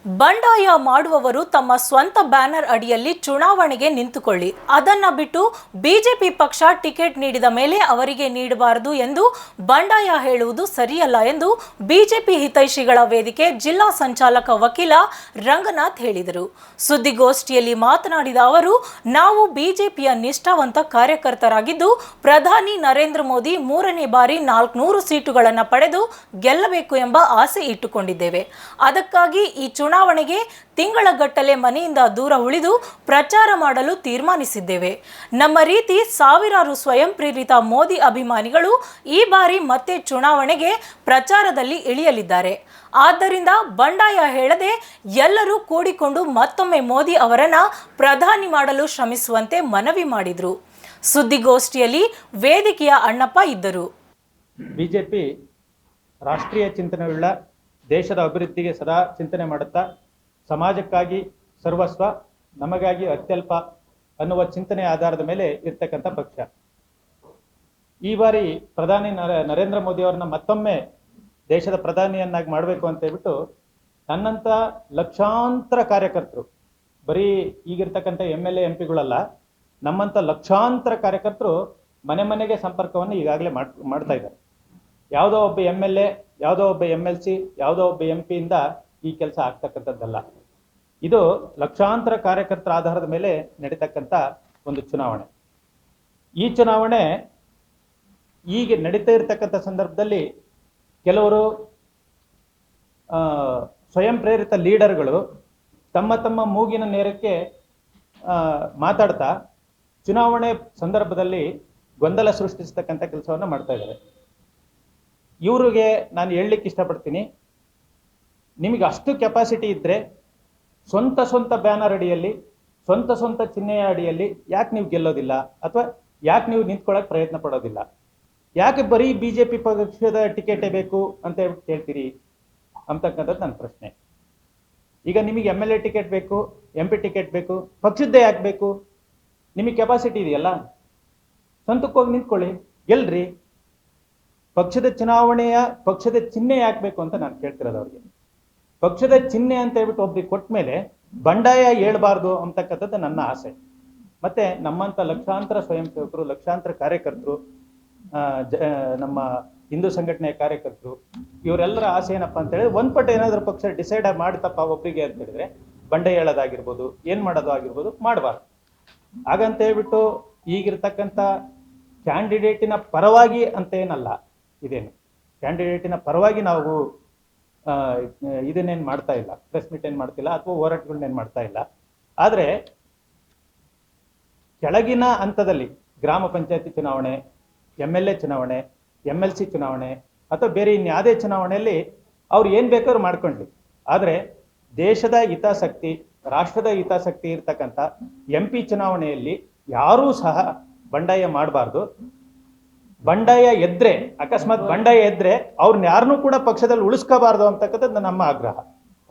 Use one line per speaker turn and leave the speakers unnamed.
ಬಂಡಾಯ ಮಾಡುವವರು ತಮ್ಮ ಸ್ವಂತ ಬ್ಯಾನರ್ ಅಡಿಯಲ್ಲಿ ಚುನಾವಣೆಗೆ ನಿಂತುಕೊಳ್ಳಿ. ಅದನ್ನ ಬಿಟ್ಟು ಬಿಜೆಪಿ ಪಕ್ಷ ಟಿಕೆಟ್ ನೀಡಿದ ಮೇಲೆ ಅವರಿಗೆ ನೀಡಬಾರದು ಎಂದು ಬಂಡಾಯ ಹೇಳುವುದು ಸರಿಯಲ್ಲ ಎಂದು ಬಿಜೆಪಿ ಹಿತೈಷಿಗಳ ವೇದಿಕೆ ಜಿಲ್ಲಾ ಸಂಚಾಲಕ ವಕೀಲ ರಂಗನಾಥ್ ಹೇಳಿದರು. ಸುದ್ದಿಗೋಷ್ಠಿಯಲ್ಲಿ ಮಾತನಾಡಿದ ಅವರು, ನಾವು ಬಿಜೆಪಿಯ ನಿಷ್ಠಾವಂತ ಕಾರ್ಯಕರ್ತರಾಗಿದ್ದು ಪ್ರಧಾನಿ ನರೇಂದ್ರ ಮೋದಿ 3ನೇ ಬಾರಿ 400 ಸೀಟುಗಳನ್ನು ಪಡೆದು ಗೆಲ್ಲಬೇಕು ಎಂಬ ಆಸೆ ಇಟ್ಟುಕೊಂಡಿದ್ದೇವೆ. ಅದಕ್ಕಾಗಿ ಈ ಚುನಾವಣೆಗೆ ತಿಂಗಳಗಟ್ಟಲೆ ಮನೆಯಿಂದ ದೂರ ಉಳಿದು ಪ್ರಚಾರ ಮಾಡಲು ತೀರ್ಮಾನಿಸಿದ್ದೇವೆ. ನಮ್ಮ ರೀತಿ ಸಾವಿರಾರು ಸ್ವಯಂ ಪ್ರೇರಿತ ಮೋದಿ ಅಭಿಮಾನಿಗಳು ಈ ಬಾರಿ ಮತ್ತೆ ಚುನಾವಣೆಗೆ ಪ್ರಚಾರದಲ್ಲಿ ಇಳಿಯಲಿದ್ದಾರೆ. ಆದ್ದರಿಂದ ಬಂಡಾಯ ಹೇಳದೆ ಎಲ್ಲರೂ ಕೂಡಿಕೊಂಡು ಮತ್ತೊಮ್ಮೆ ಮೋದಿ ಅವರನ್ನ ಪ್ರಧಾನಿ ಮಾಡಲು ಶ್ರಮಿಸುವಂತೆ ಮನವಿ ಮಾಡಿದರು. ಸುದ್ದಿಗೋಷ್ಠಿಯಲ್ಲಿ ವೇದಿಕೆಯ ಅಣ್ಣಪ್ಪ ಇದ್ದರು.
ಬಿಜೆಪಿ ರಾಷ್ಟ್ರೀಯ ಚಿಂತನೆಯುಳ್ಳ ದೇಶದ ಅಭಿವೃದ್ಧಿಗೆ ಸದಾ ಚಿಂತನೆ ಮಾಡುತ್ತಾ ಸಮಾಜಕ್ಕಾಗಿ ಸರ್ವಸ್ವ ನಮಗಾಗಿ ಅತ್ಯಲ್ಪ ಅನ್ನುವ ಚಿಂತನೆಯ ಆಧಾರದ ಮೇಲೆ ಇರ್ತಕ್ಕಂಥ ಪಕ್ಷ. ಈ ಬಾರಿ ಪ್ರಧಾನಿ ನರೇಂದ್ರ ಮೋದಿ ಅವರನ್ನ ಮತ್ತೊಮ್ಮೆ ದೇಶದ ಪ್ರಧಾನಿಯನ್ನಾಗಿ ಮಾಡಬೇಕು ಅಂತ ಹೇಳ್ಬಿಟ್ಟು ನನ್ನಂಥ ಲಕ್ಷಾಂತರ ಕಾರ್ಯಕರ್ತರು, ಬರೀ ಈಗಿರ್ತಕ್ಕಂಥ MLA MP ಗಳಲ್ಲ, ನಮ್ಮಂಥ ಲಕ್ಷಾಂತರ ಕಾರ್ಯಕರ್ತರು ಮನೆ ಮನೆಗೆ ಸಂಪರ್ಕವನ್ನು ಈಗಾಗಲೇ ಮಾಡ್ತಾ ಇದ್ದಾರೆ. ಯಾವುದೋ ಒಬ್ಬ MLA, ಯಾವುದೋ ಒಬ್ಬ MLC, ಯಾವುದೋ ಒಬ್ಬ MP ಇಂದ ಈ ಕೆಲಸ ಆಗ್ತಕ್ಕಂಥದ್ದಲ್ಲ. ಇದು ಲಕ್ಷಾಂತರ ಕಾರ್ಯಕರ್ತರ ಆಧಾರದ ಮೇಲೆ ನಡೀತಕ್ಕಂಥ ಒಂದು ಚುನಾವಣೆ. ಈ ಚುನಾವಣೆ ಈಗ ನಡೀತಾ ಇರತಕ್ಕಂಥ ಸಂದರ್ಭದಲ್ಲಿ ಕೆಲವರು ಸ್ವಯಂ ಪ್ರೇರಿತ ಲೀಡರ್ಗಳು ತಮ್ಮ ತಮ್ಮ ಮೂಗಿನ ನೇರಕ್ಕೆ ಮಾತಾಡ್ತಾ ಚುನಾವಣೆ ಸಂದರ್ಭದಲ್ಲಿ ಗೊಂದಲ ಸೃಷ್ಟಿಸ್ತಕ್ಕಂಥ ಕೆಲಸವನ್ನು ಮಾಡ್ತಾ ಇದ್ದಾರೆ. ಇವರಿಗೆ ನಾನು ಹೇಳಲಿಕ್ಕೆ ಇಷ್ಟಪಡ್ತೀನಿ, ನಿಮಗೆ ಅಷ್ಟು ಕೆಪಾಸಿಟಿ ಇದ್ದರೆ ಸ್ವಂತ ಬ್ಯಾನರ್ ಅಡಿಯಲ್ಲಿ, ಸ್ವಂತ ಚಿಹ್ನೆಯ ಅಡಿಯಲ್ಲಿ ಯಾಕೆ ನೀವು ಗೆಲ್ಲೋದಿಲ್ಲ, ಅಥವಾ ಯಾಕೆ ನೀವು ನಿಂತ್ಕೊಳ್ಳೋಕೆ ಪ್ರಯತ್ನ ಪಡೋದಿಲ್ಲ? ಯಾಕೆ ಬರೀ ಬಿಜೆಪಿ ಪಕ್ಷದ ಟಿಕೆಟೇ ಬೇಕು ಅಂತ ಕೇಳ್ತೀರಿ ಅಂತಕ್ಕಂಥದ್ದು ನನ್ನ ಪ್ರಶ್ನೆ. ಈಗ ನಿಮಗೆ MLA ಟಿಕೆಟ್ ಬೇಕು, MP ಟಿಕೆಟ್ ಬೇಕು, ಪಕ್ಷದ್ದೇ ಯಾಕೆ ಬೇಕು? ನಿಮಗೆ ಕೆಪಾಸಿಟಿ ಇದೆಯಲ್ಲ, ಸ್ವಂತಕ್ಕೆ ಹೋಗಿ ನಿಂತ್ಕೊಳ್ಳಿ, ಗೆಲ್ರಿ. ಪಕ್ಷದ ಚುನಾವಣೆಯ ಪಕ್ಷದ ಚಿಹ್ನೆ ಯಾಕೆ ಬೇಕು ಅಂತ ನಾನು ಕೇಳ್ತಿರೋದು ಅವ್ರಿಗೆ. ಪಕ್ಷದ ಚಿಹ್ನೆ ಅಂತ ಹೇಳ್ಬಿಟ್ಟು ಒಬ್ರಿಗೆ ಕೊಟ್ಟ ಮೇಲೆ ಬಂಡಾಯ ಹೇಳ್ಬಾರ್ದು ಅಂತಕ್ಕಂಥದ್ದು ನನ್ನ ಆಸೆ. ಮತ್ತೆ ನಮ್ಮಂತ ಲಕ್ಷಾಂತರ ಸ್ವಯಂ ಸೇವಕರು, ಲಕ್ಷಾಂತರ ಕಾರ್ಯಕರ್ತರು, ನಮ್ಮ ಹಿಂದೂ ಸಂಘಟನೆಯ ಕಾರ್ಯಕರ್ತರು, ಇವರೆಲ್ಲರ ಆಸೆ ಏನಪ್ಪಾ ಅಂತ ಹೇಳಿದ್ರೆ, ಒಂದ್ ಪಟ್ಟು ಏನಾದ್ರೂ ಪಕ್ಷ ಡಿಸೈಡ್ ಮಾಡ್ತಪ್ಪ ಒಬ್ಬರಿಗೆ ಅಂತ ಹೇಳಿದ್ರೆ ಬಂಡಾಯ ಹೇಳೋದಾಗಿರ್ಬೋದು, ಏನ್ ಮಾಡೋದು ಆಗಿರ್ಬೋದು, ಮಾಡಬಾರ್ದು. ಹಾಗಂತ ಹೇಳ್ಬಿಟ್ಟು ಈಗಿರ್ತಕ್ಕಂಥ ಕ್ಯಾಂಡಿಡೇಟಿನ ಪರವಾಗಿ ಅಂತ ಏನಲ್ಲ, ಇದೇನು ಕ್ಯಾಂಡಿಡೇಟಿನ ಪರವಾಗಿ ನಾವು ಇದನ್ನೇನು ಮಾಡ್ತಾ ಇಲ್ಲ, ಪ್ರೆಸ್ ಮೀಟ್ ಏನು ಮಾಡ್ತಿಲ್ಲ, ಅಥವಾ ಹೋರಾಟಗಳನ್ನೇನು ಮಾಡ್ತಾ ಇಲ್ಲ. ಆದರೆ ಕೆಳಗಿನ ಹಂತದಲ್ಲಿ ಗ್ರಾಮ ಪಂಚಾಯತಿ ಚುನಾವಣೆ, MLA ಚುನಾವಣೆ, MLC ಚುನಾವಣೆ, ಅಥವಾ ಬೇರೆ ಇನ್ಯಾವುದೇ ಚುನಾವಣೆಯಲ್ಲಿ ಅವ್ರು ಏನು ಬೇಕಾದ್ರೂ ಮಾಡ್ಕೊಳ್ಳಿ. ಆದರೆ ದೇಶದ ಹಿತಾಸಕ್ತಿ, ರಾಷ್ಟ್ರದ ಹಿತಾಸಕ್ತಿ ಇರ್ತಕ್ಕಂಥ MP ಚುನಾವಣೆಯಲ್ಲಿ ಯಾರೂ ಸಹ ಬಂಡಾಯ ಮಾಡಬಾರ್ದು. ಬಂಡಾಯ ಎದ್ರೆ, ಅಕಸ್ಮಾತ್ ಬಂಡಾಯ ಎದ್ರೆ ಅವ್ರನ್ನ ಯಾರನ್ನೂ ಕೂಡ ಪಕ್ಷದಲ್ಲಿ ಉಳಿಸ್ಕೋಬಾರ್ದು ಅಂತಕ್ಕಂಥದ್ದು ನಮ್ಮ ಆಗ್ರಹ.